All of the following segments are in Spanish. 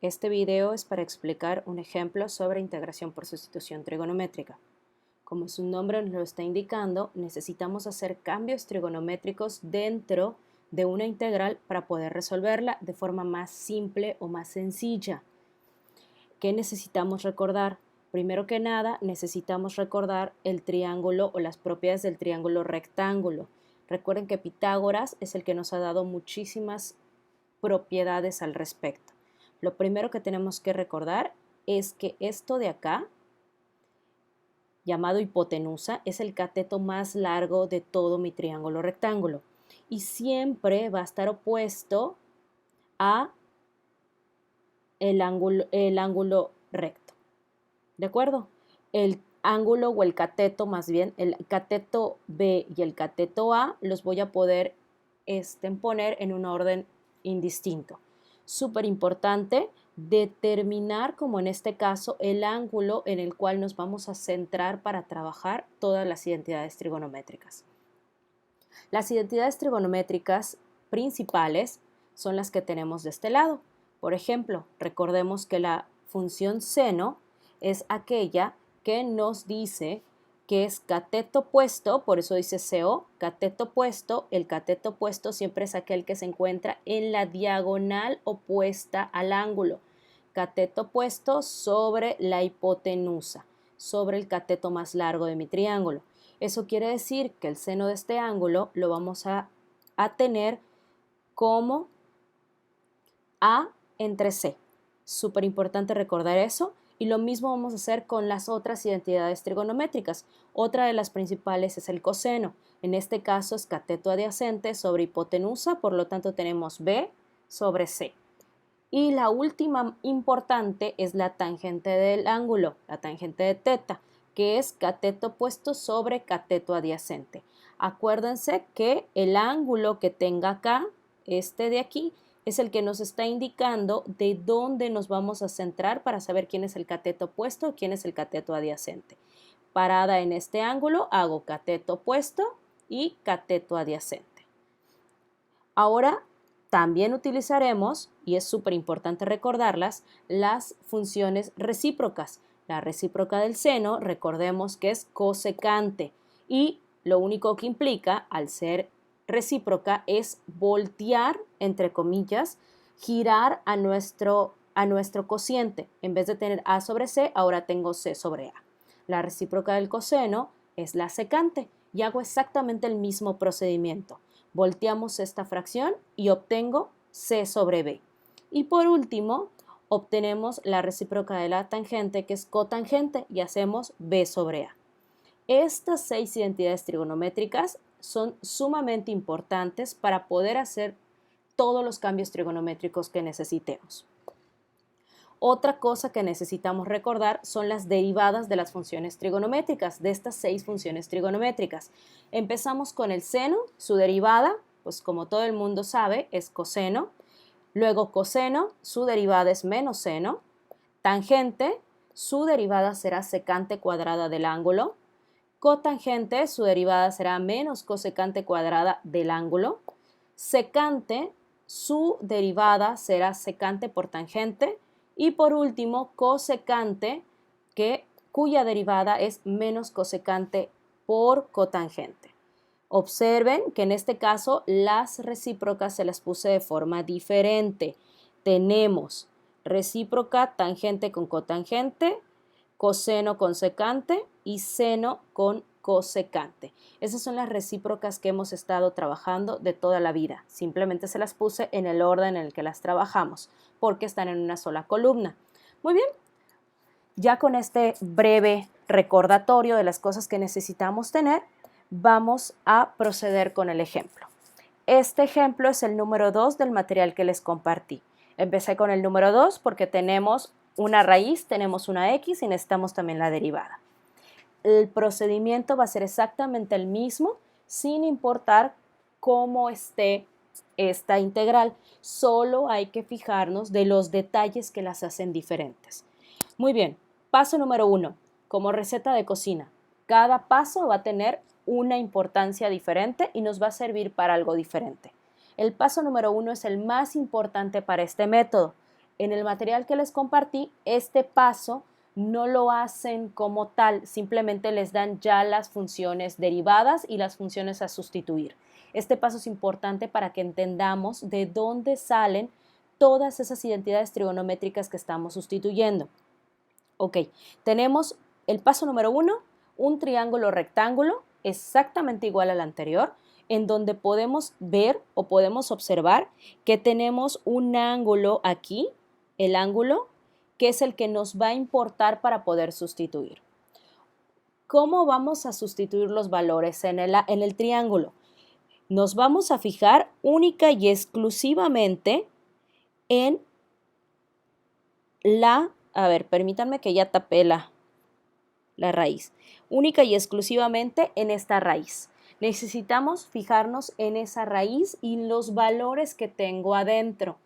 Este video es para explicar un ejemplo sobre integración por sustitución trigonométrica. Como su nombre nos lo está indicando, necesitamos hacer cambios trigonométricos dentro de una integral para poder resolverla de forma más simple o más sencilla. ¿Qué necesitamos recordar? Primero que nada, necesitamos recordar el triángulo o las propiedades del triángulo rectángulo. Recuerden que Pitágoras es el que nos ha dado muchísimas propiedades al respecto. Lo primero que tenemos que recordar es que esto de acá, llamado hipotenusa, es el cateto más largo de todo mi triángulo rectángulo y siempre va a estar opuesto a el ángulo recto. ¿De acuerdo? El ángulo o el cateto, más bien, el cateto B y el cateto A los voy a poder poner en un orden indistinto. Súper importante determinar, como en este caso, el ángulo en el cual nos vamos a centrar para trabajar todas las identidades trigonométricas. Las identidades trigonométricas principales son las que tenemos de este lado. Por ejemplo, recordemos que la función seno es aquella que nos dice que es cateto opuesto, por eso dice CO, cateto opuesto. El cateto opuesto siempre es aquel que se encuentra en la diagonal opuesta al ángulo. Cateto opuesto sobre la hipotenusa, sobre el cateto más largo de mi triángulo. Eso quiere decir que el seno de este ángulo lo vamos a tener como A entre C. Súper importante recordar eso. Y lo mismo vamos a hacer con las otras identidades trigonométricas. Otra de las principales es el coseno. En este caso es cateto adyacente sobre hipotenusa, por lo tanto tenemos B sobre C. Y la última importante es la tangente del ángulo, la tangente de teta, que es cateto opuesto sobre cateto adyacente. Acuérdense que el ángulo que tenga acá, este de aquí, es el que nos está indicando de dónde nos vamos a centrar para saber quién es el cateto opuesto o quién es el cateto adyacente. Parada en este ángulo, hago cateto opuesto y cateto adyacente. Ahora también utilizaremos, y es súper importante recordarlas, las funciones recíprocas. La recíproca del seno, recordemos que es cosecante y lo único que implica, al ser recíproca, es voltear, entre comillas, girar a nuestro cociente. En vez de tener A sobre C, ahora tengo C sobre A. La recíproca del coseno es la secante y hago exactamente el mismo procedimiento. Volteamos esta fracción y obtengo C sobre B. Y por último, obtenemos la recíproca de la tangente, que es cotangente, y hacemos B sobre A. Estas 6 identidades trigonométricas son sumamente importantes para poder hacer todos los cambios trigonométricos que necesitemos. Otra cosa que necesitamos recordar son las derivadas de las funciones trigonométricas, de estas 6 funciones trigonométricas. Empezamos con el seno, su derivada, pues como todo el mundo sabe, es coseno. Luego coseno, su derivada es menos seno. Tangente, su derivada será secante cuadrada del ángulo. Cotangente, su derivada será menos cosecante cuadrada del ángulo. Secante, su derivada será secante por tangente. Y por último, cosecante, cuya derivada es menos cosecante por cotangente. Observen que en este caso las recíprocas se las puse de forma diferente. Tenemos recíproca tangente con cotangente, coseno con secante y seno con cosecante. Esas son las recíprocas que hemos estado trabajando de toda la vida. Simplemente se las puse en el orden en el que las trabajamos, porque están en una sola columna. Muy bien, ya con este breve recordatorio de las cosas que necesitamos tener, vamos a proceder con el ejemplo. Este ejemplo es el número 2 del material que les compartí. Empecé con el número 2 porque tenemos una raíz, tenemos una x y necesitamos también la derivada. El procedimiento va a ser exactamente el mismo, sin importar cómo esté esta integral. Solo hay que fijarnos de los detalles que las hacen diferentes. Muy bien, paso número 1, como receta de cocina. Cada paso va a tener una importancia diferente y nos va a servir para algo diferente. El paso número 1 es el más importante para este método. en el material que les compartí, este paso no lo hacen como tal, simplemente les dan ya las funciones derivadas y las funciones a sustituir. Este paso es importante para que entendamos de dónde salen todas esas identidades trigonométricas que estamos sustituyendo. Ok, tenemos el paso número 1, un triángulo rectángulo exactamente igual al anterior, en donde podemos ver o podemos observar que tenemos un ángulo aquí, el ángulo, que es el que nos va a importar para poder sustituir. ¿Cómo vamos a sustituir los valores en el triángulo? Nos vamos a fijar única y exclusivamente en permítanme que ya tapé la raíz. Única y exclusivamente en esta raíz. Necesitamos fijarnos en esa raíz y los valores que tengo adentro.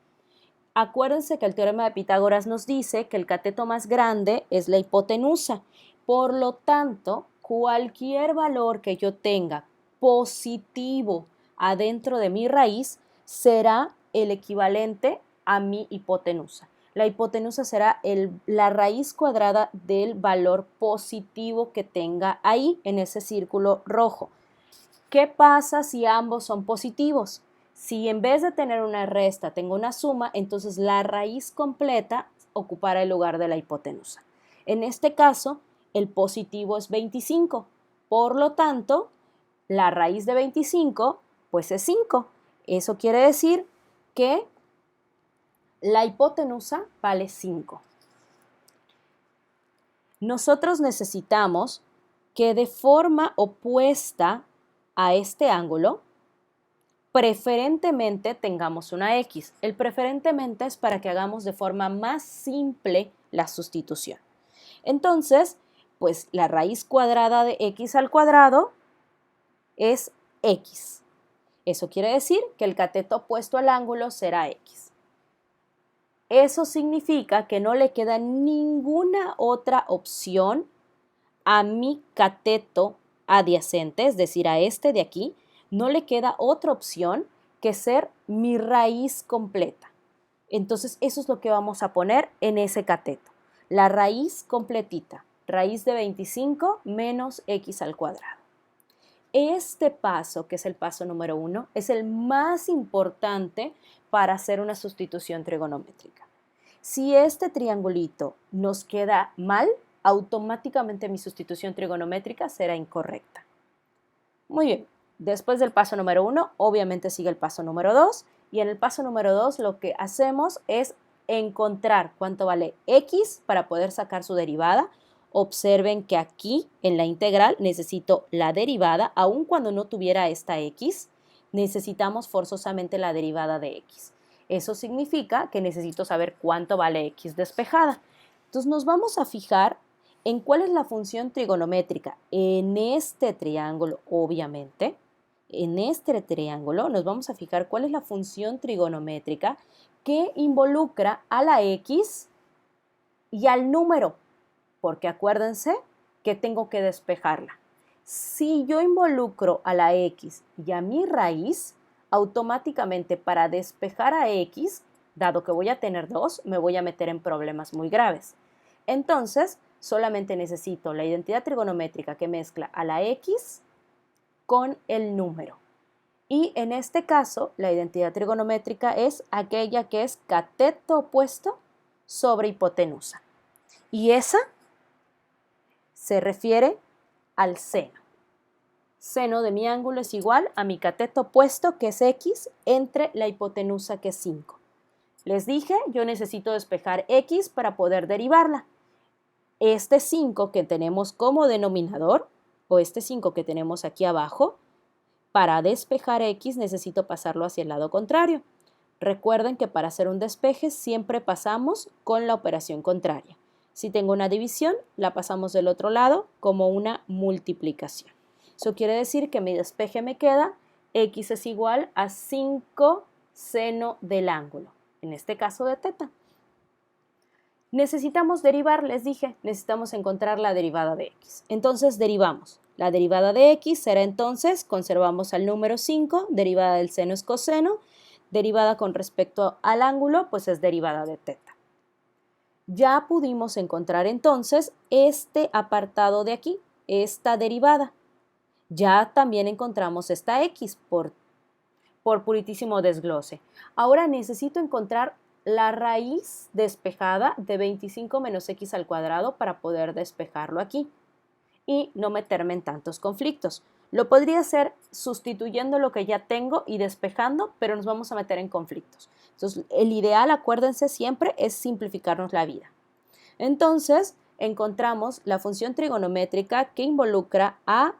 Acuérdense que el teorema de Pitágoras nos dice que el cateto más grande es la hipotenusa. Por lo tanto, cualquier valor que yo tenga positivo adentro de mi raíz será el equivalente a mi hipotenusa. La hipotenusa será la raíz cuadrada del valor positivo que tenga ahí en ese círculo rojo. ¿Qué pasa si ambos son positivos? Si en vez de tener una resta tengo una suma, entonces la raíz completa ocupará el lugar de la hipotenusa. En este caso, el positivo es 25. Por lo tanto, la raíz de 25 pues es 5. Eso quiere decir que la hipotenusa vale 5. Nosotros necesitamos que de forma opuesta a este ángulo, preferentemente tengamos una X. El preferentemente es para que hagamos de forma más simple la sustitución. Entonces, pues la raíz cuadrada de X al cuadrado es X. Eso quiere decir que el cateto opuesto al ángulo será X. Eso significa que no le queda ninguna otra opción a mi cateto adyacente, es decir, a este de aquí, no le queda otra opción que ser mi raíz completa. Entonces, eso es lo que vamos a poner en ese cateto. La raíz completita, raíz de 25 menos X al cuadrado. Este paso, que es el paso número 1, es el más importante para hacer una sustitución trigonométrica. Si este triangulito nos queda mal, automáticamente mi sustitución trigonométrica será incorrecta. Muy bien, después del paso número 1, obviamente sigue el paso número 2, y en el paso número 2 lo que hacemos es encontrar cuánto vale X para poder sacar su derivada. Observen que aquí en la integral necesito la derivada, aun cuando no tuviera esta X, necesitamos forzosamente la derivada de X. Eso significa que necesito saber cuánto vale X despejada. Entonces nos vamos a fijar en cuál es la función trigonométrica en este triángulo, obviamente. En este triángulo nos vamos a fijar cuál es la función trigonométrica que involucra a la X y al número, porque acuérdense que tengo que despejarla. Si yo involucro a la X y a mi raíz, automáticamente para despejar a X, dado que voy a tener 2, me voy a meter en problemas muy graves. Entonces, solamente necesito la identidad trigonométrica que mezcla a la X con el número. Y en este caso, la identidad trigonométrica es aquella que es cateto opuesto sobre hipotenusa. Y esa se refiere al seno. Seno de mi ángulo es igual a mi cateto opuesto, que es X, entre la hipotenusa, que es 5. Les dije, yo necesito despejar X para poder derivarla. Este 5 que tenemos como denominador, o este 5 que tenemos aquí abajo, para despejar X necesito pasarlo hacia el lado contrario. Recuerden que para hacer un despeje siempre pasamos con la operación contraria. Si tengo una división, la pasamos del otro lado como una multiplicación. Eso quiere decir que mi despeje me queda X es igual a 5 seno del ángulo, en este caso de teta. Necesitamos derivar, les dije, necesitamos encontrar la derivada de X. Entonces derivamos. La derivada de X será entonces, conservamos al número 5, derivada del seno es coseno, derivada con respecto al ángulo, pues es derivada de teta. Ya pudimos encontrar entonces este apartado de aquí, esta derivada. Ya también encontramos esta x por puritísimo desglose. Ahora necesito encontrar la raíz despejada de 25 menos x al cuadrado para poder despejarlo aquí y no meterme en tantos conflictos. Lo podría hacer sustituyendo lo que ya tengo y despejando, pero nos vamos a meter en conflictos. Entonces, el ideal, acuérdense siempre, es simplificarnos la vida. Entonces, encontramos la función trigonométrica que involucra a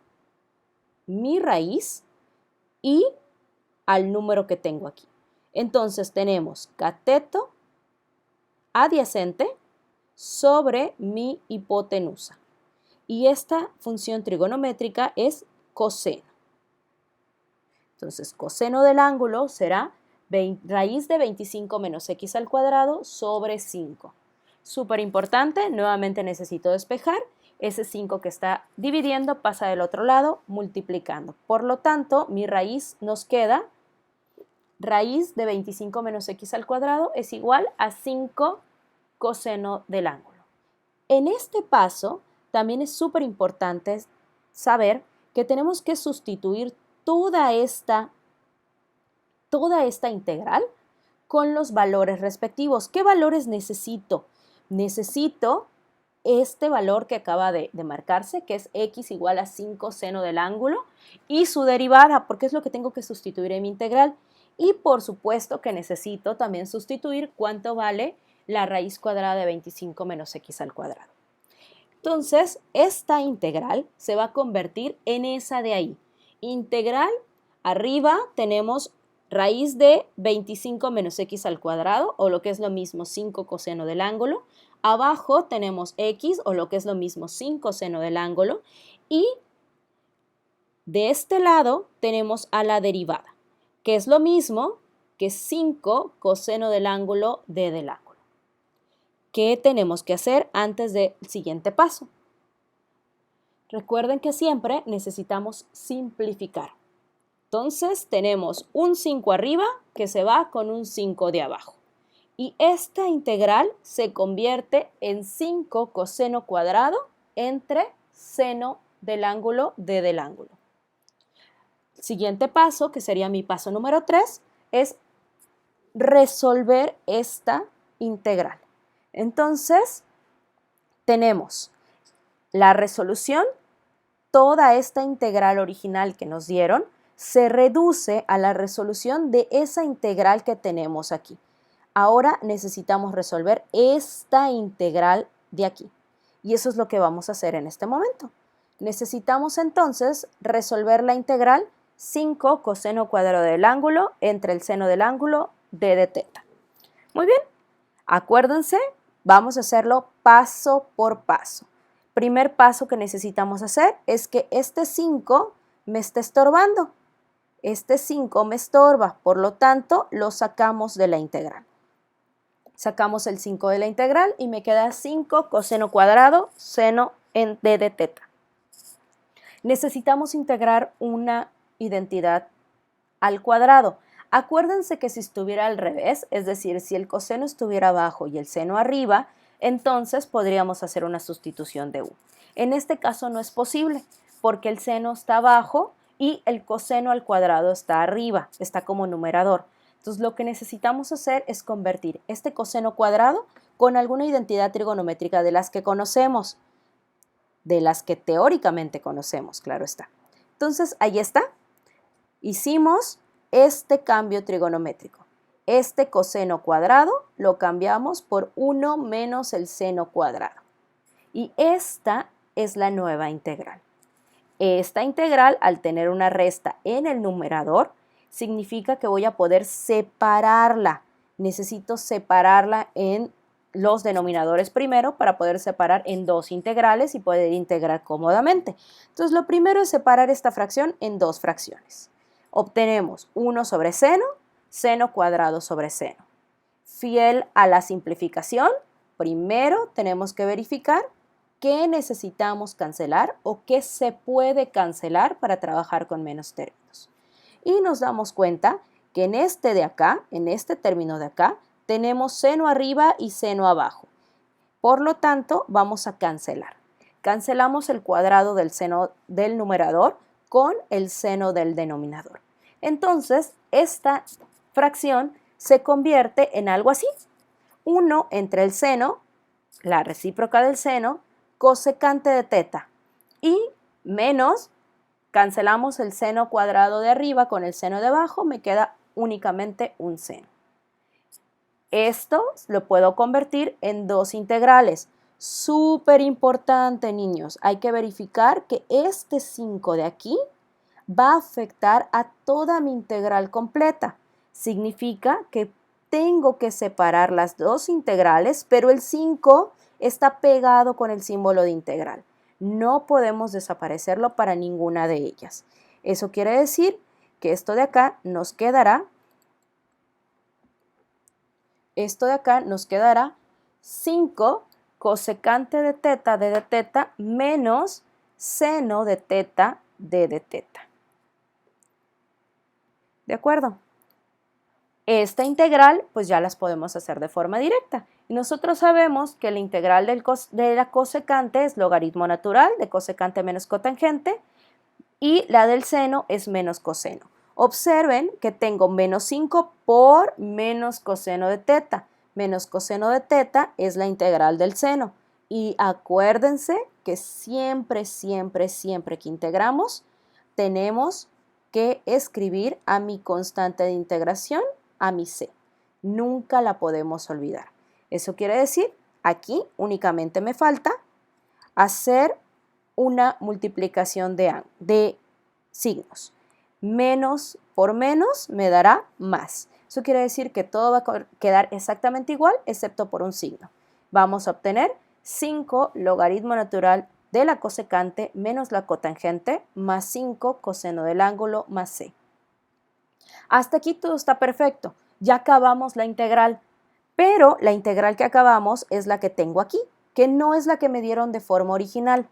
mi raíz y al número que tengo aquí. Entonces, tenemos cateto adyacente sobre mi hipotenusa. Y esta función trigonométrica es coseno. Entonces, coseno del ángulo será raíz de 25 menos x al cuadrado sobre 5. Súper importante, nuevamente necesito despejar. Ese 5 que está dividiendo pasa del otro lado multiplicando. Por lo tanto, mi raíz nos queda, raíz de 25 menos x al cuadrado es igual a 5 coseno del ángulo. En este paso, también es súper importante saber que tenemos que sustituir toda esta integral con los valores respectivos. ¿Qué valores necesito? Necesito este valor que acaba de marcarse, que es x igual a 5 seno del ángulo, y su derivada, porque es lo que tengo que sustituir en mi integral. Y por supuesto que necesito también sustituir cuánto vale la raíz cuadrada de 25 menos x al cuadrado. Entonces, esta integral se va a convertir en esa de ahí. Integral, arriba tenemos raíz de 25 menos x al cuadrado, o lo que es lo mismo 5 coseno del ángulo. Abajo tenemos x, o lo que es lo mismo 5 seno del ángulo. Y de este lado tenemos a la derivada, que es lo mismo que 5 coseno del ángulo d del ángulo. ¿Qué tenemos que hacer antes del siguiente paso? Recuerden que siempre necesitamos simplificar. Entonces tenemos un 5 arriba que se va con un 5 de abajo. Y esta integral se convierte en 5 coseno cuadrado entre seno del ángulo d del ángulo. Siguiente paso, que sería mi paso número 3, es resolver esta integral. Entonces, tenemos la resolución, toda esta integral original que nos dieron se reduce a la resolución de esa integral que tenemos aquí. Ahora necesitamos resolver esta integral de aquí. Y eso es lo que vamos a hacer en este momento. Necesitamos entonces resolver la integral 5 coseno cuadrado del ángulo entre el seno del ángulo d de teta. Muy bien, acuérdense. Vamos a hacerlo paso por paso. Primer paso que necesitamos hacer es que este 5 me está estorbando. Este 5 me estorba, por lo tanto, lo sacamos de la integral. Sacamos el 5 de la integral y me queda 5 coseno cuadrado seno en d de teta. Necesitamos integrar una identidad al cuadrado. Acuérdense que si estuviera al revés, es decir, si el coseno estuviera abajo y el seno arriba, entonces podríamos hacer una sustitución de u. En este caso no es posible, porque el seno está abajo y el coseno al cuadrado está arriba, está como numerador. Entonces lo que necesitamos hacer es convertir este coseno cuadrado con alguna identidad trigonométrica de las que conocemos, de las que teóricamente conocemos, claro está. Entonces ahí está, hicimos este cambio trigonométrico. Este coseno cuadrado lo cambiamos por 1 menos el seno cuadrado. Y esta es la nueva integral. Esta integral, al tener una resta en el numerador, significa que voy a poder separarla. Necesito separarla en los denominadores primero para poder separar en dos integrales y poder integrar cómodamente. Entonces, lo primero es separar esta fracción en dos fracciones. Obtenemos 1 sobre seno, seno cuadrado sobre seno. Fiel a la simplificación, primero tenemos que verificar qué necesitamos cancelar o qué se puede cancelar para trabajar con menos términos. Y nos damos cuenta que en este de acá, en este término de acá, tenemos seno arriba y seno abajo. Por lo tanto, vamos a cancelar. Cancelamos el cuadrado del seno del numerador con el seno del denominador. Entonces, esta fracción se convierte en algo así. 1 entre el seno, la recíproca del seno, cosecante de teta. Y menos, cancelamos el seno cuadrado de arriba con el seno de abajo, me queda únicamente un seno. Esto lo puedo convertir en dos integrales. Súper importante, niños. Hay que verificar que este 5 de aquí va a afectar a toda mi integral completa. Significa que tengo que separar las dos integrales, pero el 5 está pegado con el símbolo de integral. No podemos desaparecerlo para ninguna de ellas. Eso quiere decir que esto de acá nos quedará 5 cosecante de teta menos seno de teta de teta. ¿De acuerdo? Esta integral pues ya las podemos hacer de forma directa. Y nosotros sabemos que la integral de la cosecante es logaritmo natural de cosecante menos cotangente y la del seno es menos coseno. Observen que tengo menos 5 por menos coseno de teta. Menos coseno de teta es la integral del seno. Y acuérdense que siempre que integramos, tenemos que escribir a mi constante de integración, a mi c. Nunca la podemos olvidar. Eso quiere decir, aquí únicamente me falta hacer una multiplicación de signos. Menos por menos me dará más. Eso quiere decir que todo va a quedar exactamente igual, excepto por un signo. Vamos a obtener 5 logaritmo natural de la cosecante menos la cotangente más 5 coseno del ángulo más c. Hasta aquí todo está perfecto. Ya acabamos la integral, pero la integral que acabamos es la que tengo aquí, que no es la que me dieron de forma original.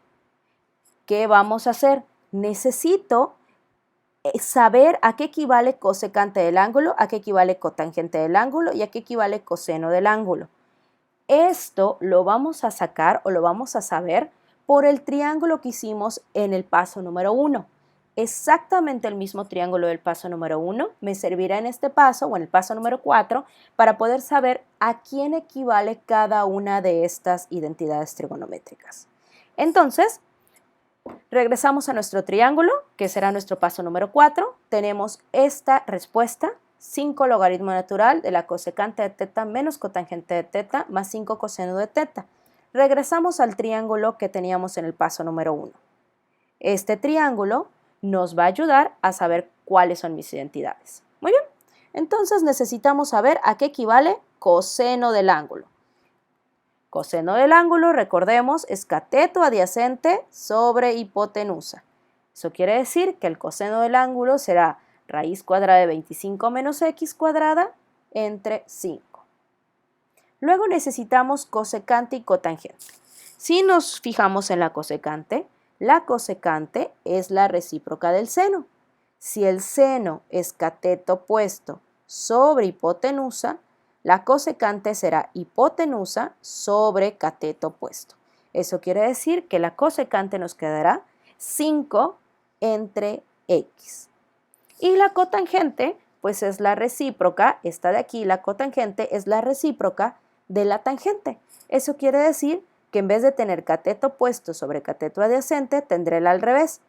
¿Qué vamos a hacer? Necesito saber a qué equivale cosecante del ángulo, a qué equivale cotangente del ángulo y a qué equivale coseno del ángulo. Esto lo vamos a sacar o lo vamos a saber por el triángulo que hicimos en el paso número 1. Exactamente el mismo triángulo del paso número 1 me servirá en este paso o en el paso número 4 para poder saber a quién equivale cada una de estas identidades trigonométricas. Entonces, regresamos a nuestro triángulo, que será nuestro paso número 4. Tenemos esta respuesta, 5 logaritmo natural de la cosecante de teta menos cotangente de teta más 5 coseno de teta. Regresamos al triángulo que teníamos en el paso número 1. Este triángulo nos va a ayudar a saber cuáles son mis identidades. Muy bien, entonces necesitamos saber a qué equivale coseno del ángulo. Coseno del ángulo, recordemos, es cateto adyacente sobre hipotenusa. Eso quiere decir que el coseno del ángulo será raíz cuadrada de 25 menos x cuadrada entre 5. Luego necesitamos cosecante y cotangente. Si nos fijamos en la cosecante es la recíproca del seno. Si el seno es cateto opuesto sobre hipotenusa, la cosecante será hipotenusa sobre cateto opuesto. Eso quiere decir que la cosecante nos quedará 5 entre x. Y la cotangente, pues es la recíproca, esta de aquí, la cotangente es la recíproca de la tangente. Eso quiere decir que en vez de tener cateto opuesto sobre cateto adyacente, tendré el al revés.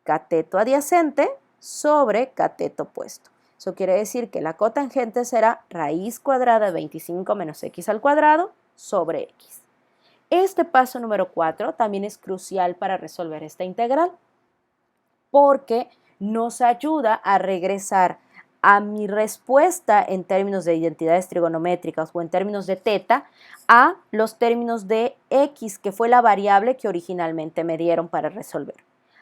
Cateto adyacente sobre cateto opuesto. Eso quiere decir que la cotangente será raíz cuadrada de 25 menos x al cuadrado sobre x. Este paso número 4 también es crucial para resolver esta integral, porque nos ayuda a regresar a mi respuesta en términos de identidades trigonométricas o en términos de teta a los términos de x, que fue la variable que originalmente me dieron para resolver.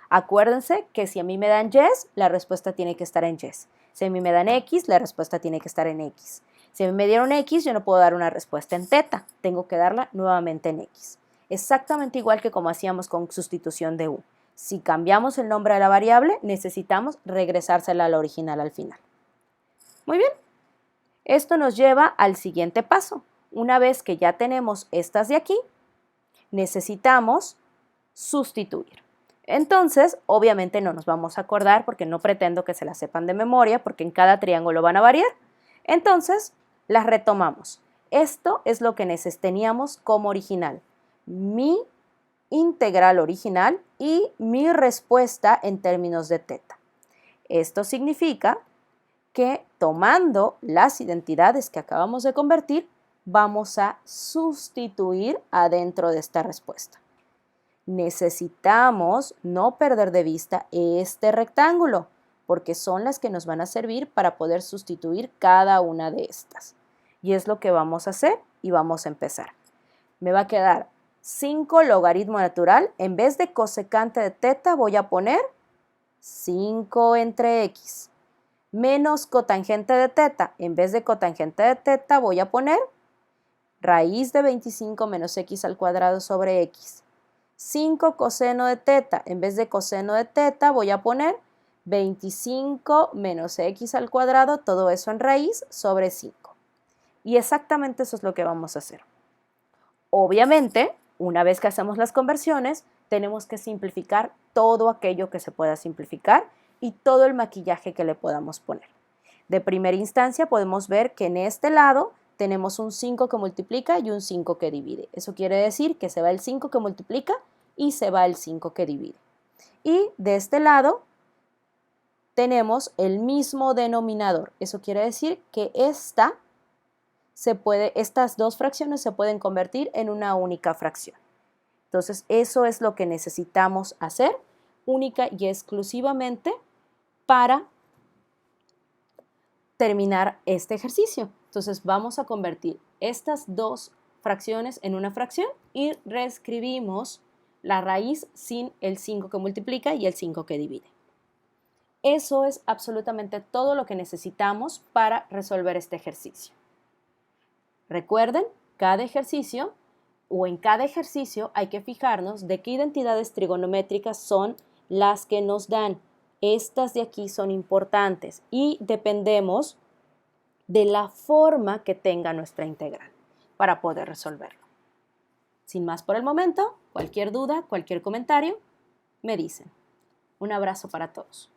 Acuérdense que si a mí me dan y, la respuesta tiene que estar en y. Si a mí me dan x, la respuesta tiene que estar en x. Si a mí me dieron x, yo no puedo dar una respuesta en teta, tengo que darla nuevamente en x. Exactamente igual que como hacíamos con sustitución de u. Si cambiamos el nombre de la variable, necesitamos regresársela al original al final. Muy bien, esto nos lleva al siguiente paso. Una vez que ya tenemos estas de aquí, necesitamos sustituir. Entonces, obviamente no nos vamos a acordar porque no pretendo que se las sepan de memoria porque en cada triángulo van a variar. Entonces, las retomamos. Esto es lo que teníamos como original. Mi integral original y mi respuesta en términos de teta. Esto significa que tomando las identidades que acabamos de convertir, vamos a sustituir adentro de esta respuesta. Necesitamos no perder de vista este rectángulo, porque son las que nos van a servir para poder sustituir cada una de estas. Y es lo que vamos a hacer y vamos a empezar. Me va a quedar 5 logaritmo natural. En vez de cosecante de teta voy a poner 5 entre x. Menos cotangente de teta. En vez de cotangente de teta voy a poner raíz de 25 menos x al cuadrado sobre x. 5 coseno de teta. En vez de coseno de teta voy a poner 25 menos x al cuadrado, todo eso en raíz, sobre 5. Y exactamente eso es lo que vamos a hacer. Obviamente, una vez que hacemos las conversiones, tenemos que simplificar todo aquello que se pueda simplificar y todo el maquillaje que le podamos poner. De primera instancia podemos ver que en este lado tenemos un 5 que multiplica y un 5 que divide. Eso quiere decir que se va el 5 que multiplica y se va el 5 que divide. Y de este lado tenemos el mismo denominador. Eso quiere decir que estas dos fracciones se pueden convertir en una única fracción. Entonces, eso es lo que necesitamos hacer única y exclusivamente para terminar este ejercicio. Entonces, vamos a convertir estas dos fracciones en una fracción y reescribimos la raíz sin el 5 que multiplica y el 5 que divide. Eso es absolutamente todo lo que necesitamos para resolver este ejercicio. Recuerden, en cada ejercicio hay que fijarnos de qué identidades trigonométricas son las que nos dan. Estas de aquí son importantes y dependemos de la forma que tenga nuestra integral para poder resolverlo. Sin más por el momento, cualquier duda, cualquier comentario, me dicen. Un abrazo para todos.